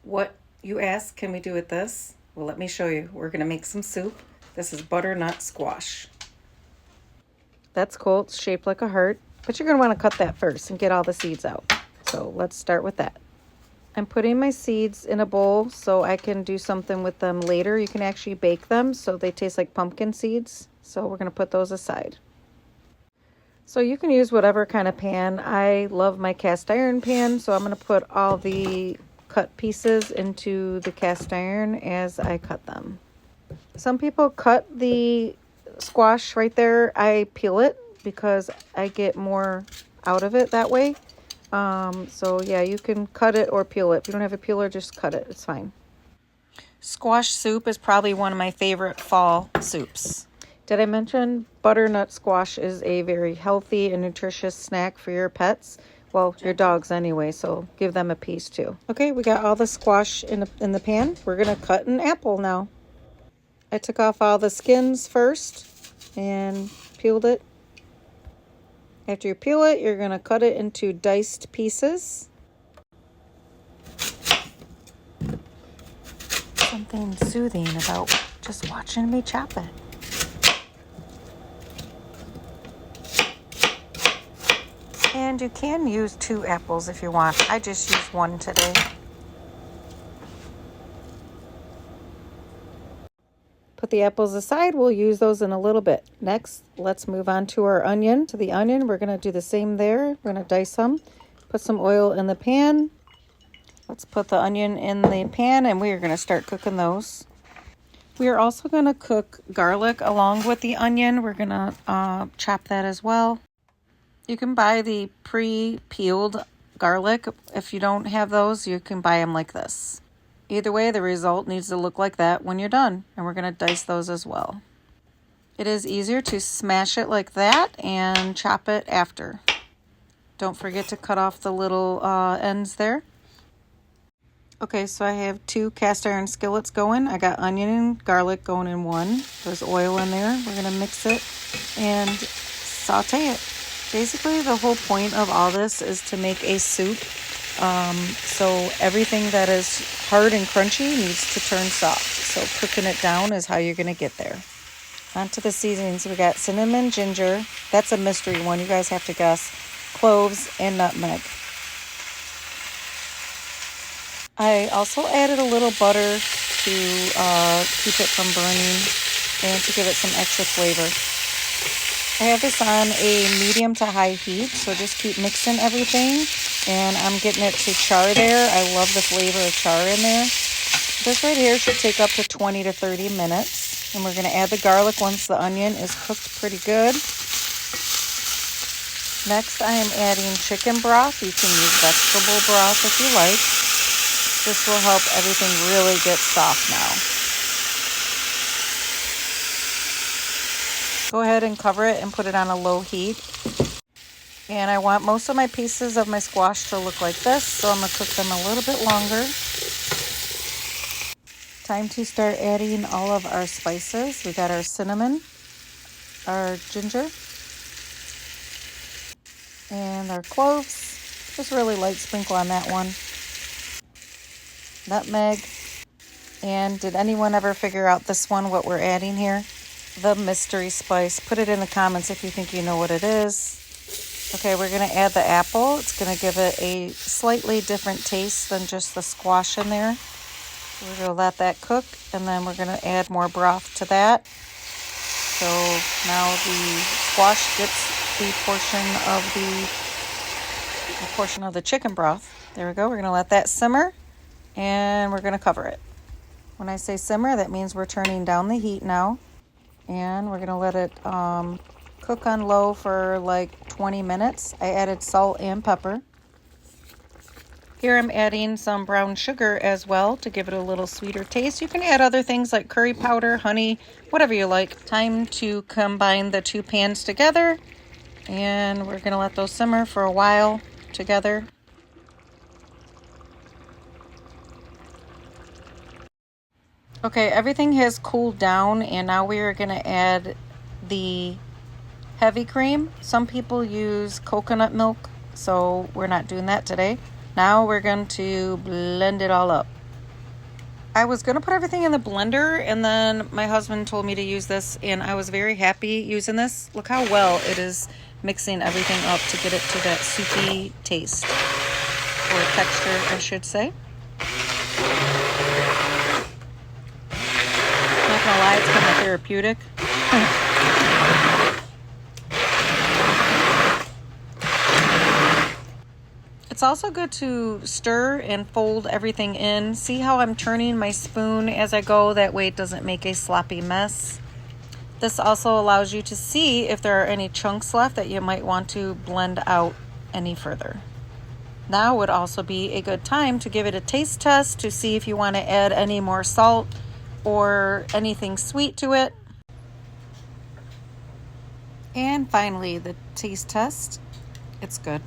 What, you ask, can we do with this? Well, let me show you. We're going to make some soup. This is butternut squash. That's cool. It's shaped like a heart, but you're going to want to cut that first and get all the seeds out. So let's start with that. I'm putting my seeds in a bowl so I can do something with them later. You can actually bake them so they taste like pumpkin seeds. So we're going to put those aside. So you can use whatever kind of pan. I love my cast iron pan, so I'm going to put all the cut pieces into the cast iron as I cut them. Some people cut the squash right there. I peel it because I get more out of it that way. So yeah, you can cut it or peel it. If you don't have a peeler, just cut it. It's fine. Squash soup is probably one of my favorite fall soups. Did I mention butternut squash is a very healthy and nutritious snack for your pets? Well, your dogs anyway, so give them a piece too. Okay, we got all the squash in the pan. We're going to cut an apple now. I took off all the skins first and peeled it. After you peel it, you're going to cut it into diced pieces. Something soothing about just watching me chop it. And you can use 2 apples if you want. I just used 1 today. Put the apples aside. We'll use those in a little bit. Next, let's move on to our onion. To the onion, we're going to do the same there. We're going to dice them. Put some oil in the pan. Let's put the onion in the pan and we are going to start cooking those. We are also going to cook garlic along with the onion. We're going to chop that as well. You can buy the pre-peeled garlic. If you don't have those, you can buy them like this. Either way, the result needs to look like that when you're done. And we're going to dice those as well. It is easier to smash it like that and chop it after. Don't forget to cut off the little ends there. Okay, so I have 2 cast iron skillets going. I got onion and garlic going in one. There's oil in there. We're going to mix it and saute it. Basically, the whole point of all this is to make a soup. So everything that is hard and crunchy needs to turn soft. So cooking it down is how you're going to get there. On to the seasonings. We got cinnamon, ginger. That's a mystery one. You guys have to guess. Cloves and nutmeg. I also added a little butter to keep it from burning and to give it some extra flavor. I have this on a medium to high heat, so just keep mixing everything. And I'm getting it to char there. I love the flavor of char in there. This right here should take up to 20 to 30 minutes. And we're going to add the garlic once the onion is cooked pretty good. Next, I am adding chicken broth. You can use vegetable broth if you like. This will help everything really get soft now. Go ahead and cover it and put it on a low heat. And I want most of my pieces of my squash to look like this, so I'm going to cook them a little bit longer. Time to start adding all of our spices. We got our cinnamon, our ginger, and our cloves. Just really light sprinkle on that one. Nutmeg. And did anyone ever figure out this one, what we're adding here? The mystery spice. Put it in the comments if you think you know what it is. Okay, we're going to add the apple. It's going to give it a slightly different taste than just the squash in there. We're going to let that cook, and then we're going to add more broth to that. So now the squash gets the portion of the chicken broth. There we go. We're going to let that simmer, and we're going to cover it. When I say simmer, that means we're turning down the heat now. And we're going to let it cook on low for like 20 minutes. I added salt and pepper. Here I'm adding some brown sugar as well to give it a little sweeter taste. You can add other things like curry powder, honey, whatever you like. Time to combine the 2 pans together. And we're going to let those simmer for a while together. Okay, everything has cooled down, and now we are going to add the heavy cream. Some people use coconut milk, so we're not doing that today. Now we're going to blend it all up. I was going to put everything in the blender, and then my husband told me to use this, and I was very happy using this. Look how well it is mixing everything up to get it to that soupy taste, or texture, I should say. Not gonna lie, it's kind of therapeutic. It's also good to stir and fold everything in. See how I'm turning my spoon as I go? That way it doesn't make a sloppy mess. This also allows you to see if there are any chunks left that you might want to blend out any further. Now would also be a good time to give it a taste test to see if you want to add any more salt or anything sweet to it. And finally, the taste test. It's good.